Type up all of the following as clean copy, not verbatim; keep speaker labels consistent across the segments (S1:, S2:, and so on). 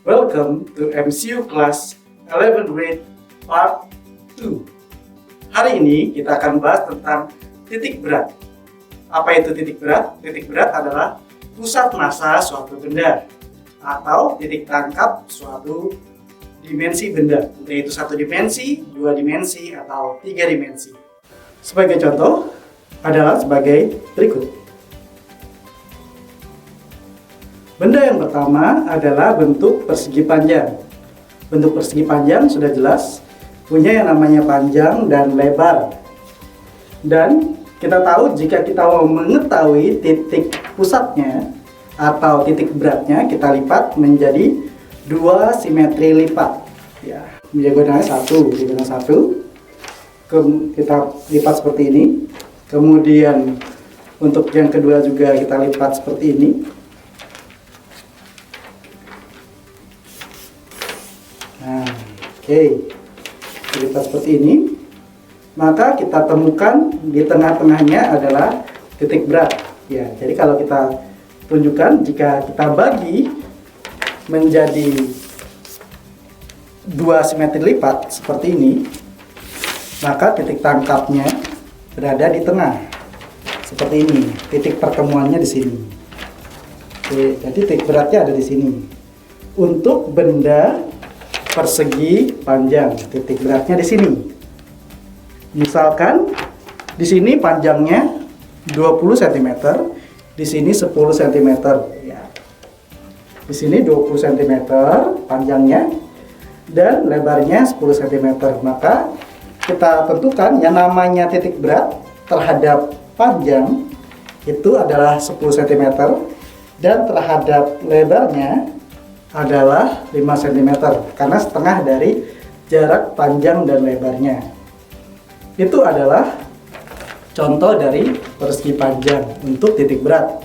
S1: Welcome to MCU Class 11 Grade Part 2. Hari ini kita akan bahas tentang titik berat. Apa itu titik berat? Titik berat adalah pusat massa suatu benda atau titik tangkap suatu dimensi benda, yaitu satu dimensi, dua dimensi, atau tiga dimensi. Sebagai contoh adalah sebagai berikut. Benda yang pertama adalah bentuk persegi panjang. Bentuk persegi panjang sudah jelas, punya yang namanya panjang dan lebar. Dan kita tahu jika kita mau mengetahui titik pusatnya atau titik beratnya, kita lipat menjadi dua simetri lipat. Ya, diagonalnya satu, diagonal satu. Kita lipat seperti ini. Kemudian untuk yang kedua juga kita lipat seperti ini. Oke, lipat seperti ini. Maka kita temukan di tengah-tengahnya adalah titik berat. Ya, jadi kalau kita tunjukkan, jika kita bagi menjadi dua simetri lipat seperti ini, maka titik tangkapnya berada di tengah. Seperti ini, titik pertemuannya di sini. Oke, jadi titik beratnya ada di sini. Untuk benda persegi panjang, titik beratnya di sini. Misalkan di sini panjangnya 20 cm, di sini 10 cm. Ya. Di sini 20 cm panjangnya dan lebarnya 10 cm. Maka kita tentukan yang namanya titik berat terhadap panjang itu adalah 10 cm dan terhadap lebarnya adalah 5 cm karena setengah dari jarak panjang dan lebarnya. Itu adalah contoh dari persegi panjang untuk titik berat.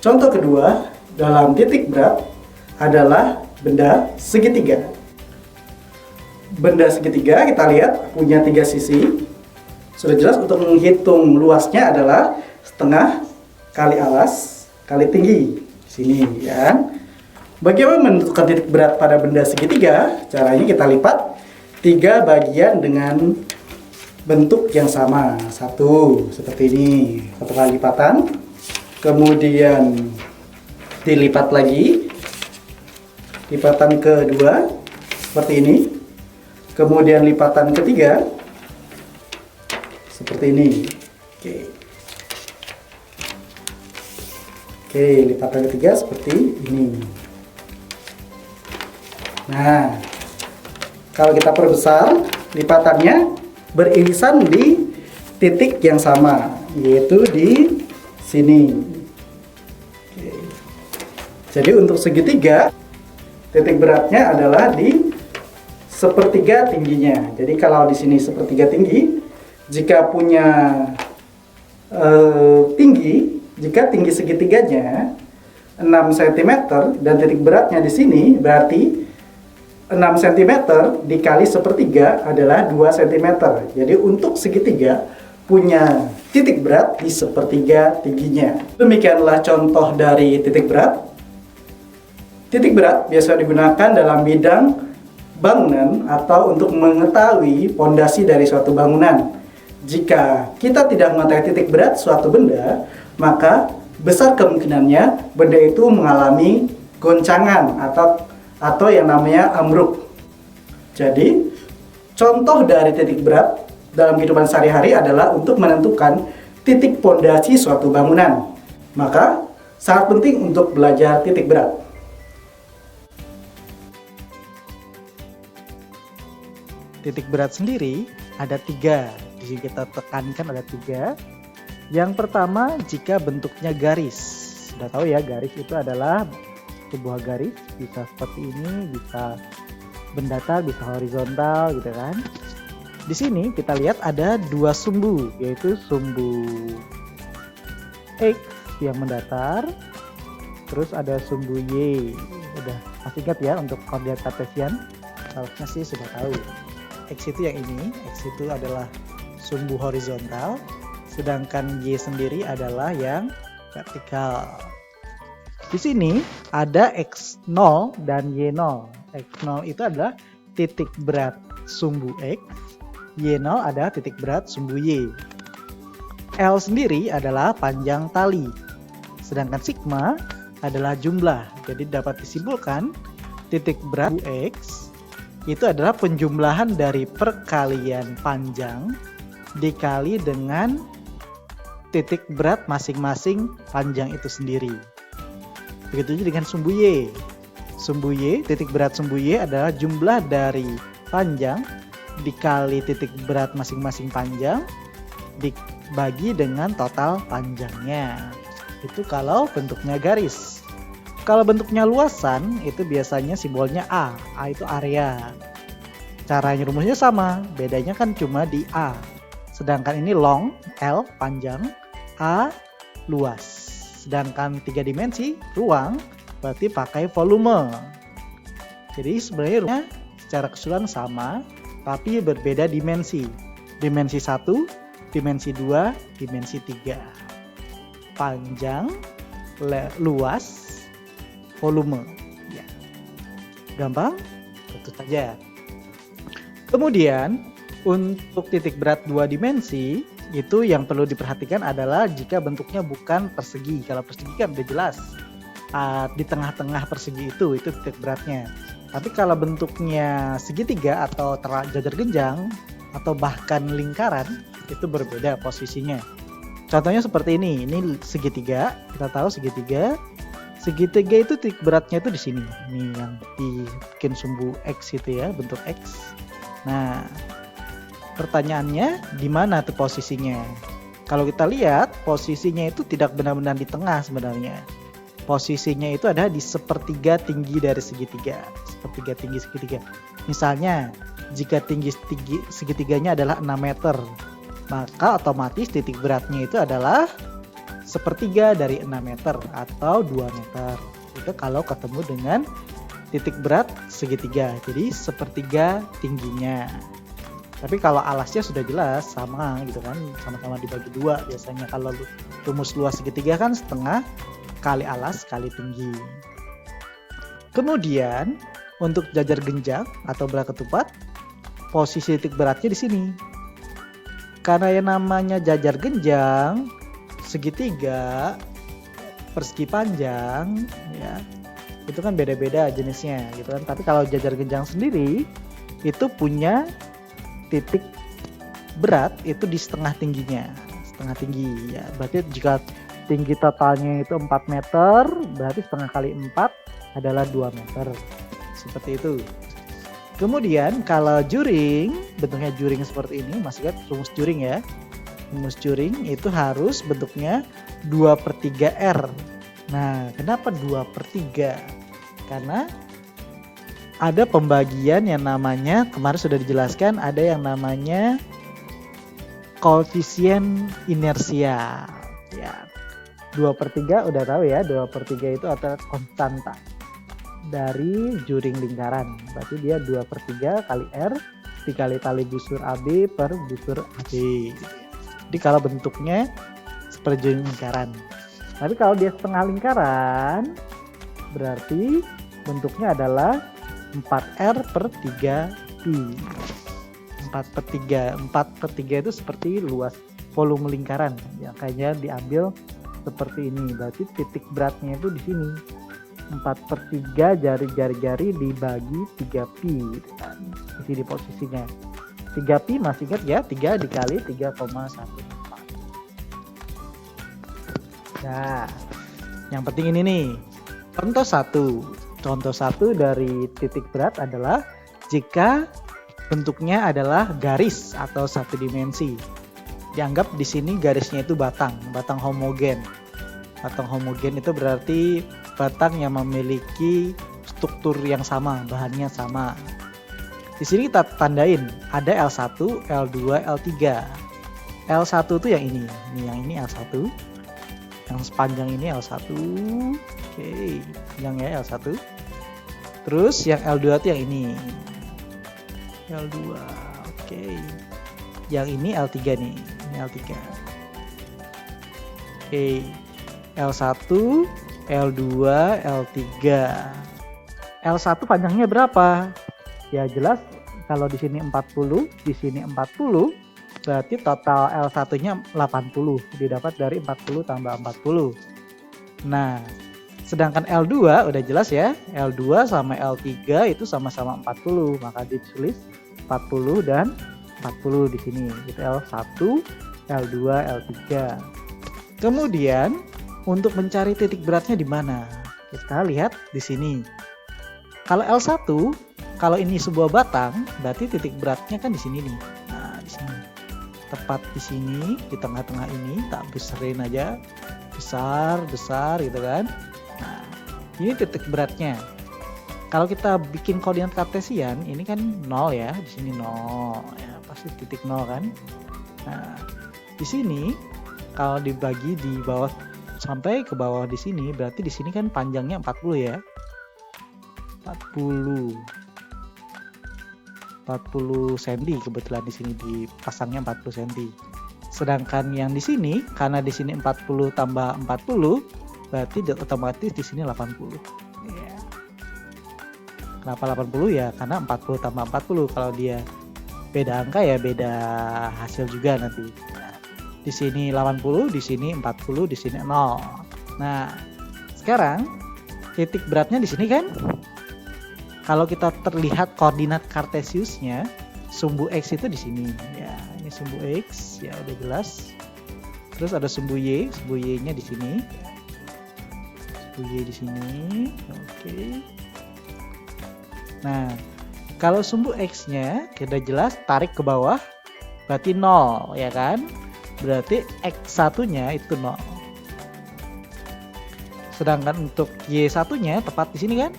S1: Contoh kedua dalam titik berat adalah benda segitiga. Benda segitiga kita lihat punya tiga sisi. Sudah jelas untuk menghitung luasnya adalah setengah kali alas kali tinggi. Sini ya. Bagaimana menentukan titik berat pada benda segitiga? Caranya kita lipat tiga bagian dengan bentuk yang sama. Satu, seperti ini. Satu kali lipatan. Kemudian dilipat lagi. Lipatan kedua, seperti ini. Kemudian lipatan ketiga, seperti ini. Oke, lipatan ketiga seperti ini. Nah, kalau kita perbesar, lipatannya beririsan di titik yang sama, yaitu di sini. Oke. Jadi untuk segitiga, titik beratnya adalah di sepertiga tingginya. Jadi kalau di sini sepertiga tinggi, jika punya jika tinggi segitiganya 6 cm dan titik beratnya di sini berarti 6 cm dikali sepertiga adalah 2 cm. Jadi untuk segitiga punya titik berat di sepertiga tingginya. Demikianlah contoh dari titik berat. Titik berat biasa digunakan dalam bidang bangunan atau untuk mengetahui pondasi dari suatu bangunan. Jika kita tidak mengetahui titik berat suatu benda, maka besar kemungkinannya benda itu mengalami goncangan atau yang namanya ambruk. Jadi, contoh dari titik berat dalam kehidupan sehari-hari adalah untuk menentukan titik pondasi suatu bangunan. Maka, sangat penting untuk belajar titik berat.
S2: Titik berat sendiri ada tiga. Di sini kita tekankan ada tiga. Yang pertama, jika bentuknya garis. Sudah tahu ya, garis itu adalah sebuah garis, bisa seperti ini, bisa mendatar, bisa horizontal gitu kan. Di sini kita lihat ada dua sumbu, yaitu sumbu X yang mendatar, terus ada sumbu Y. Udah masih ingat ya untuk koordinat kartesian? Harusnya sih sudah tahu. X itu yang ini, X itu adalah sumbu horizontal, sedangkan Y sendiri adalah yang vertikal. Di sini ada X0 dan Y0. X0 itu adalah titik berat sumbu X, Y0 ada titik berat sumbu Y. L sendiri adalah panjang tali, sedangkan sigma adalah jumlah. Jadi dapat disimpulkan titik berat X itu adalah penjumlahan dari perkalian panjang dikali dengan titik berat masing-masing panjang itu sendiri. Begitu juga dengan sumbu Y. Sumbu Y, titik berat sumbu Y adalah jumlah dari panjang dikali titik berat masing-masing panjang dibagi dengan total panjangnya. Itu kalau bentuknya garis. Kalau bentuknya luasan itu biasanya simbolnya A. A itu area. Caranya rumusnya sama, bedanya kan cuma di A. Sedangkan ini long, L panjang, A luas. Sedangkan 3 dimensi ruang berarti pakai volume. Jadi sebenarnya secara keseluruhan sama tapi berbeda dimensi. Dimensi 1, dimensi 2, dimensi 3. Panjang, luas, volume. Ya. Gampang? Tentu saja. Kemudian untuk titik berat 2 dimensi itu yang perlu diperhatikan adalah jika bentuknya bukan persegi. Kalau persegi kan udah jelas. Di tengah-tengah persegi itu titik beratnya. Tapi kalau bentuknya segitiga atau jajar genjang atau bahkan lingkaran itu berbeda posisinya. Contohnya seperti ini segitiga. Kita tahu segitiga. Segitiga itu titik beratnya itu di sini. Ini yang bikin sumbu X itu ya, bentuk X. Nah, pertanyaannya di mana tuh posisinya? Kalau kita lihat posisinya itu tidak benar-benar di tengah sebenarnya. Posisinya itu ada di sepertiga tinggi dari segitiga. Sepertiga tinggi segitiga. Misalnya jika tinggi segitiganya adalah 6 meter, maka otomatis titik beratnya itu adalah sepertiga dari 6 meter atau 2 meter. Itu kalau ketemu dengan titik berat segitiga. Jadi sepertiga tingginya. Tapi kalau alasnya sudah jelas sama gitu kan, sama-sama dibagi 2 biasanya. Kalau rumus luas segitiga kan setengah kali alas kali tinggi. Kemudian untuk jajar genjang atau belah ketupat, posisi titik beratnya di sini. Karena yang namanya jajar genjang, segitiga, persegi panjang, ya itu kan beda-beda jenisnya gitu kan. Tapi kalau jajar genjang sendiri itu punya titik berat itu di setengah tingginya, setengah tinggi ya. Berarti jika tinggi totalnya itu 4 meter, berarti setengah kali 4 adalah 2 meter. Seperti itu. Kemudian kalau juring, bentuknya juring seperti ini, masih ingat rumus juring ya. Rumus juring itu harus bentuknya 2/3 R. Nah, kenapa 2/3? Karena ada pembagian yang namanya, kemarin sudah dijelaskan, ada yang namanya koefisien inersia. Ya, 2/3 udah tahu ya, 2/3 itu adalah konstanta dari juring lingkaran. Berarti dia 2/3 kali R dikali tali busur AB per busur AB. Jadi kalau bentuknya seperti juring lingkaran. Tapi kalau dia setengah lingkaran berarti bentuknya adalah 4R per 3pi. 4/3. 4/3 itu seperti luas volume lingkaran. Ya, kayaknya diambil seperti ini. Berarti titik beratnya itu di sini. 4/3 jari-jari dibagi 3pi gitu kan. Di sini posisinya 3pi masih ingat ya, 3 dikali 3,14. Nah, yang penting ini nih, contoh 1 dari titik berat adalah jika bentuknya adalah garis atau satu dimensi. Dianggap di sini garisnya itu batang homogen. Batang homogen itu berarti batang yang memiliki struktur yang sama, bahannya sama. Di sini kita tandain ada L1, L2, L3. L1 itu yang ini. Yang ini L1. Yang sepanjang ini L1. Oke, yang ya L1. Terus yang L2 itu yang ini. L2. Oke. Yang ini L3 nih. Ini L3. Oke. L1, L2, L3. L1 panjangnya berapa? Ya jelas kalau di sini 40, di sini 40, berarti total L1-nya 80. Didapat dari 40 tambah 40. Nah, sedangkan L2 udah jelas ya. L2 sama L3 itu sama-sama 40, maka ditulis 40 dan 40 di sini. Itu L1, L2, L3. Kemudian untuk mencari titik beratnya di mana? Kita lihat di sini. Kalau L1, kalau ini sebuah batang, berarti titik beratnya kan di sini nih. Nah, di sini. Tepat di sini, di tengah-tengah ini, tak besarin aja. Besar gitu kan. Nah, ini titik beratnya. Kalau kita bikin koordinat kartesian, ini kan 0 ya, di sini 0 ya, pasti titik 0 kan. Nah, di sini kalau dibagi di bawah sampai ke bawah di sini, berarti di sini kan panjangnya 40 ya. 40 cm kebetulan di sini dipasangnya 40 cm. Sedangkan yang di sini karena di sini 40 tambah 40 berarti otomatis di sini 80. Ya. Kenapa 80 ya? Karena 40 tambah 40 kalau dia beda angka ya beda hasil juga nanti. Nah, di sini 80, di sini 40, di sini 0. Nah, sekarang titik beratnya di sini kan? Kalau kita terlihat koordinat kartesiusnya, sumbu X itu di sini. Ya, ini sumbu X, ya udah jelas. Terus ada sumbu Y-nya di sini. Sumbu Y di sini. Oke. Nah, kalau sumbu X-nya kita jelas tarik ke bawah berarti 0, ya kan? Berarti X1-nya itu 0. Sedangkan untuk Y1-nya tepat di sini kan?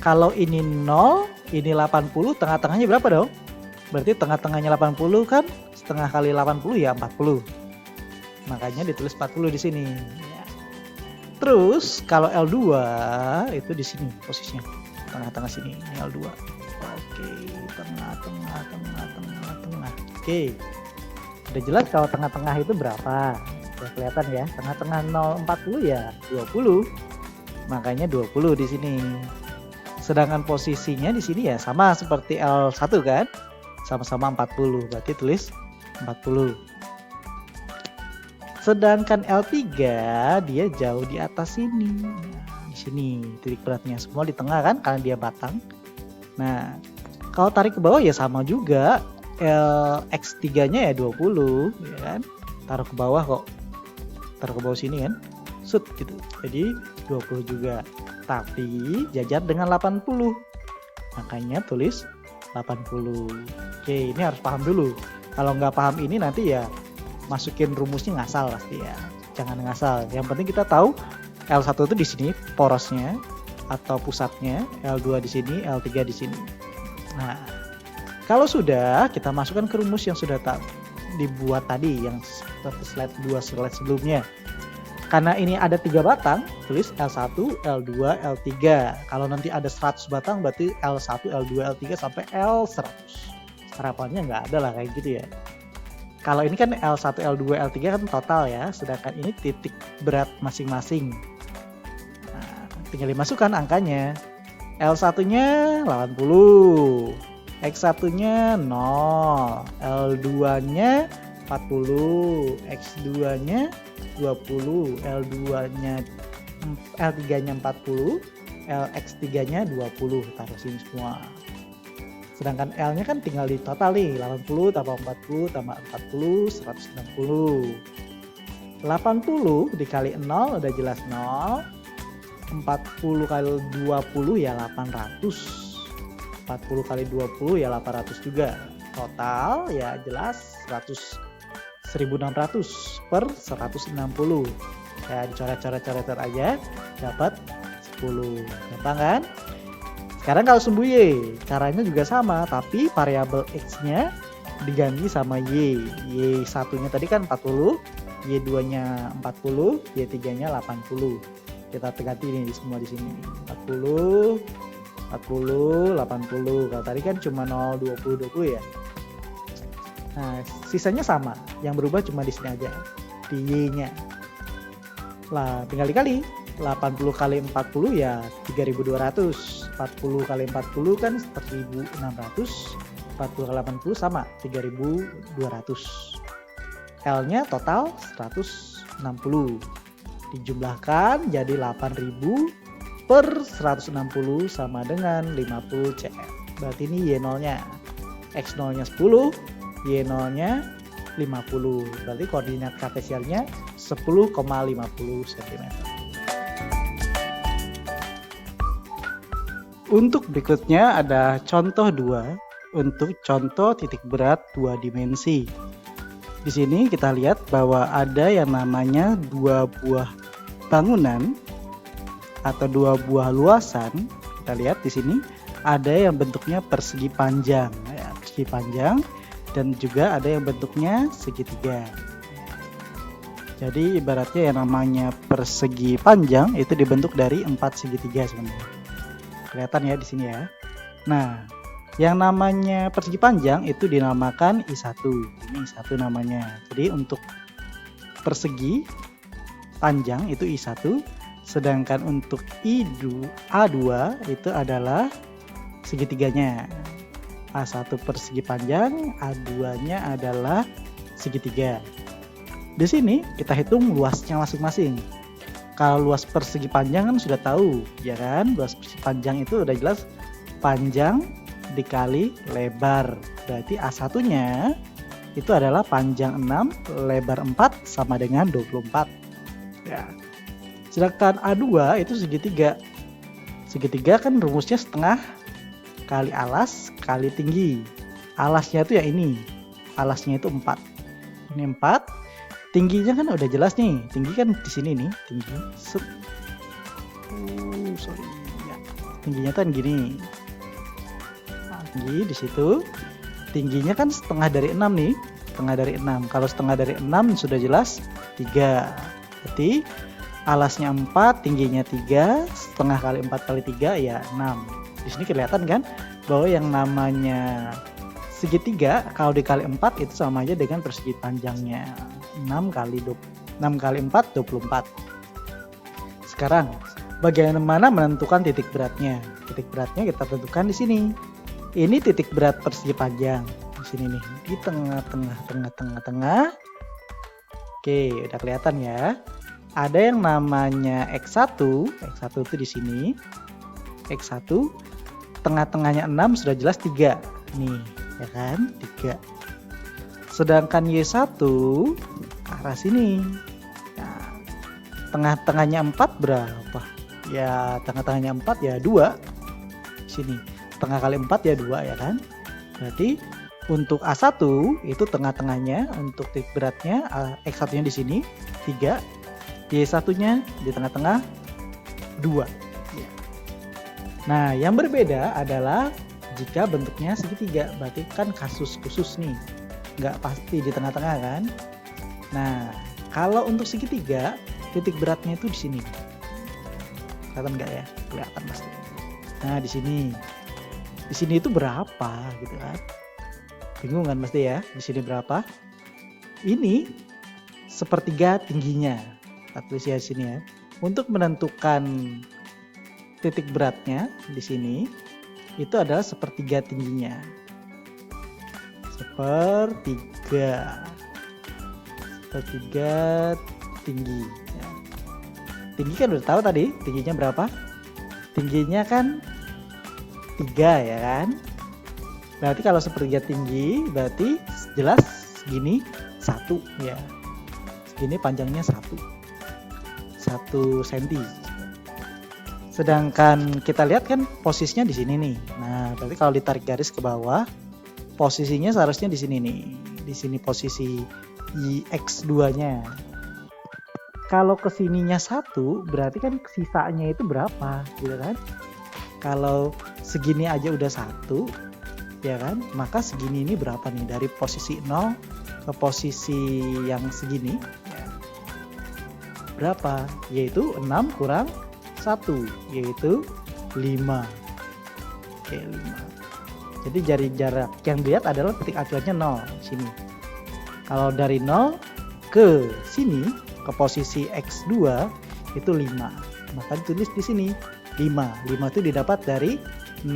S2: Kalau ini 0, ini 80, tengah-tengahnya berapa dong? Berarti tengah-tengahnya 80 kan, setengah kali 80 ya 40. Makanya ditulis 40 di sini. Ya. Terus kalau L2 itu di sini posisinya. Tengah-tengah sini, ini L2. Oke, tengah. Oke. Udah jelas kalau tengah-tengah itu berapa? Udah kelihatan ya. Tengah-tengah 0,40 ya 20. Makanya 20 di sini. Sedangkan posisinya di sini ya sama seperti L1 kan, sama-sama 40, berarti tulis 40. Sedangkan L3 dia jauh di atas sini. Nah, di sini titik beratnya semua di tengah kan karena dia batang. Nah, kalau tarik ke bawah ya sama juga. X3-nya ya 20, ya kan? Taruh ke bawah kok. Taruh ke bawah sini kan. Set gitu. Jadi 20 juga. Tapi jajar dengan 80. Makanya tulis 80. Oke, ini harus paham dulu. Kalau nggak paham ini nanti ya masukin rumusnya ngasal pasti ya. Jangan ngasal. Yang penting kita tahu L1 itu di sini porosnya atau pusatnya, L2 di sini, L3 di sini. Nah, kalau sudah kita masukkan ke rumus yang sudah dibuat tadi yang seperti slide sebelumnya. Karena ini ada 3 batang, tulis L1, L2, L3. Kalau nanti ada 100 batang berarti L1, L2, L3 sampai L100. Harapannya nggak ada lah kayak gitu ya. Kalau ini kan L1, L2, L3 kan total ya, sedangkan ini titik berat masing-masing. Nah, tinggal dimasukkan angkanya. L1-nya 80, X1-nya 0, L2-nya 40, X2-nya 20, L2-nya L3-nya 40, X3-nya 20, taruh sini semua. Sedangkan L-nya kan tinggal di total nih, 80 tambah 40 tambah 40, 160. 80 dikali 0 udah jelas 0. 40 kali 20 ya 800. 40 kali 20 ya 800 juga. Total ya jelas 1600 per 160. Ya dicoret-coret aja dapat 10. Gampang kan? Sekarang kalau sumbu Y, caranya juga sama tapi variabel X-nya diganti sama Y. Y1-nya tadi kan 40, Y2-nya 40, Y3-nya 80. Kita ganti nih semua di sini. 40, 80, 80. Kalau tadi kan cuma 0, 20, 20 ya. Nah, sisanya sama. Yang berubah cuma di sini aja. Di Y-nya. Lah, tinggal dikali. 80 kali 40 ya 3200. 40 kali 40 kan 1600. 40 kali 80 sama 3200. L-nya total 160. Dijumlahkan jadi 8000 per 160 sama dengan 50 cm. Berarti ini Y0-nya. X0-nya 10, Y0-nya 50. Berarti koordinat kartesialnya 10,50 cm. Untuk berikutnya ada contoh 2 untuk contoh titik berat 2 dimensi. Di sini kita lihat bahwa ada yang namanya 2 buah bangunan atau 2 buah luasan. Kita lihat di sini ada yang bentuknya persegi panjang, ya, persegi panjang, dan juga ada yang bentuknya segitiga. Jadi ibaratnya yang namanya persegi panjang itu dibentuk dari 4 segitiga sebenarnya. Kelihatan ya di sini ya. Nah, yang namanya persegi panjang itu dinamakan I1. Ini I1 namanya. Jadi untuk persegi panjang itu I1, sedangkan untuk A2 itu adalah segitiganya. A1 persegi panjang, A2-nya adalah segitiga. Di sini kita hitung luasnya masing-masing. Kalau luas persegi panjang kan sudah tahu, ya kan? Luas persegi panjang itu udah jelas panjang dikali lebar. Berarti A1-nya itu adalah panjang 6, lebar 4 sama dengan 24. Ya. Sedangkan A2 itu segitiga. Segitiga kan rumusnya setengah kali alas kali tinggi. Alasnya itu ya ini. Alasnya itu 4. Ini 4. Tingginya kan udah jelas nih. Tinggi kan di sini nih, tinggi. Ya. Tingginya kan gini. Nah, tinggi di situ. Tingginya kan setengah dari 6 nih. Setengah dari 6. Kalau setengah dari 6 sudah jelas 3. Berarti alasnya 4, tingginya 3, setengah kali 4 kali 3 ya 6. Di sini kelihatan kan bahwa yang namanya segitiga kalau dikali 4 itu sama aja dengan persegi panjangnya. 6 kali 4 24. Sekarang bagaimana menentukan titik beratnya? Titik beratnya kita tentukan di sini. Ini titik berat persegi panjang. Di sini nih, di tengah. Oke, udah kelihatan ya. Ada yang namanya X1 itu di sini. X1 tengah-tengahnya 6 sudah jelas 3. Nih, ya kan? 3. Sedangkan Y1 ke arah sini. Nah, tengah-tengahnya 4 berapa? Ya, tengah-tengahnya 4 ya 2. Sini. Tengah kali 4 ya 2 ya kan? Berarti untuk A1 itu tengah-tengahnya, untuk titik beratnya X1-nya di sini 3. Y1-nya di tengah-tengah 2. Ya. Nah, yang berbeda adalah jika bentuknya segitiga, berarti kan kasus khusus nih, nggak pasti di tengah-tengah kan. Nah, kalau untuk segitiga, titik beratnya itu di sini. Kelihatan nggak ya? Kelihatan pasti. Nah, di sini itu berapa gitu kan? Bingung kan pasti ya? Di sini berapa? Ini sepertiga tingginya. Kita tulis ya di sini ya. Untuk menentukan titik beratnya di sini itu adalah sepertiga tingginya. Sepertiga tinggi. Ya. Tinggi kan udah tahu tadi tingginya berapa? Tingginya kan 3 ya kan? Berarti kalau sepertiga tinggi berarti jelas segini 1 ya. Segini panjangnya 1 cm. Sedangkan kita lihat kan posisinya di sini nih. Nah, berarti kalau ditarik garis ke bawah, posisinya seharusnya di sini nih. Di sini posisi X2-nya. Kalau kesininya 1, berarti kan sisanya itu berapa, gitu kan? Kalau segini aja udah 1, ya kan? Maka segini ini berapa nih dari posisi 0 ke posisi yang segini? Ya. Berapa? Yaitu 6 kurang 1, yaitu 5. Oke, 5. Jadi dari jarak yang dilihat adalah titik acuannya 0 sini. Kalau dari 0 ke sini ke posisi X2 itu 5. maka ditulis di sini 5. 5 itu didapat dari 6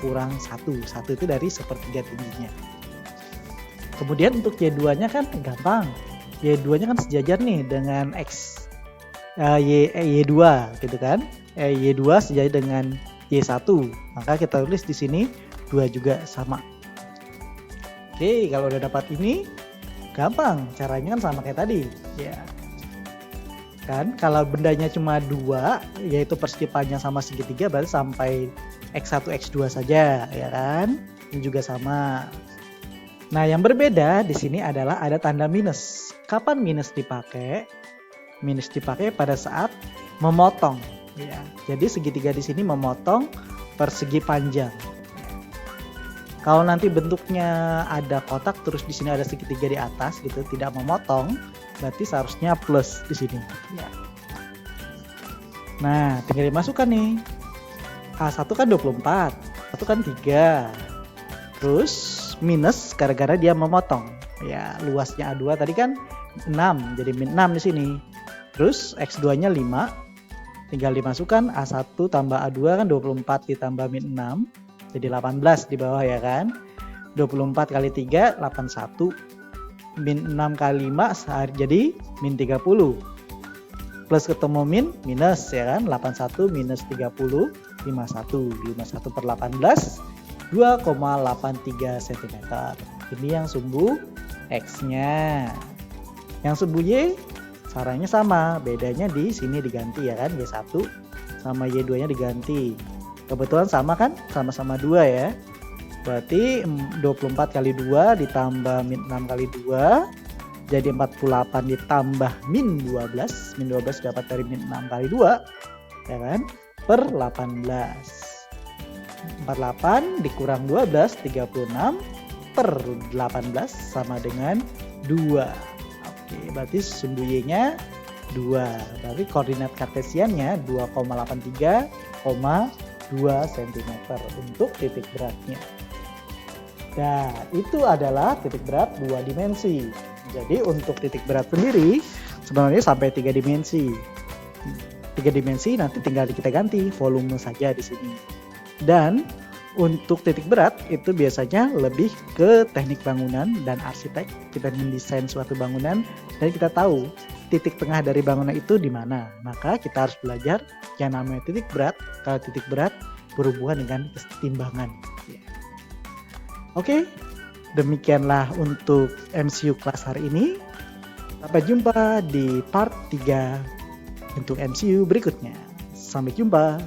S2: kurang 1. 1 itu dari sepertiga tingginya. Kemudian untuk Y2-nya kan gampang. Y2-nya kan sejajar nih dengan X Y2 gitu kan. Y2 sejajar dengan Y1. Maka kita tulis di sini 2 juga sama. Oke, kalau udah dapat ini gampang. Caranya kan sama kayak tadi. Ya. Kan kalau bendanya cuma 2, yaitu persegi panjang sama segitiga, berarti sampai X1 X2 saja, ya kan? Ini juga sama. Nah, yang berbeda di sini adalah ada tanda minus. Kapan minus dipakai? Minus dipakai pada saat memotong. Ya, jadi segitiga di sini memotong persegi panjang. Kalau nanti bentuknya ada kotak terus di sini ada segitiga di atas gitu, tidak memotong, berarti seharusnya plus di sini. Ya. Nah, tinggal dimasukkan nih. A1 kan 24, A1 kan 3. Terus minus gara-gara dia memotong. Ya, luasnya A2 tadi kan 6, jadi min 6 di sini. Terus X2-nya 5. Tinggal dimasukkan A1 tambah A2 kan 24 ditambah min 6. Jadi 18 di bawah ya kan. 24 kali 3 81. Min 6 kali 5 jadi min 30. Plus ketemu min minus ya kan. 81 minus 30 51. 51 per 18 2,83 cm. Ini yang sumbu X-nya. Yang sumbu Y caranya sama, bedanya di sini diganti ya kan, Y1 sama Y2-nya diganti. Kebetulan sama kan, sama-sama 2 ya. Berarti 24 kali 2 ditambah min 6 kali 2 jadi 48 ditambah min 12. Min 12 dapat dari min 6 kali 2 ya kan, per 18. 48 dikurang 12 36 per 18 sama dengan 2. Oke, berarti sumbu Y-nya 2. Berarti koordinat kartesiannya 2,83,2 cm untuk titik beratnya. Dan itu adalah titik berat 2 dimensi. Jadi untuk titik berat sendiri sebenarnya sampai 3 dimensi. 3 dimensi nanti tinggal kita ganti volume saja di sini. Dan untuk titik berat itu biasanya lebih ke teknik bangunan dan arsitek. Kita mendesain suatu bangunan dan kita tahu titik tengah dari bangunan itu di mana. Maka kita harus belajar yang namanya titik berat. Kalau titik berat berhubungan dengan kesetimbangan. Oke, demikianlah untuk MCU kelas hari ini. Sampai jumpa di part 3 untuk MCU berikutnya. Sampai jumpa.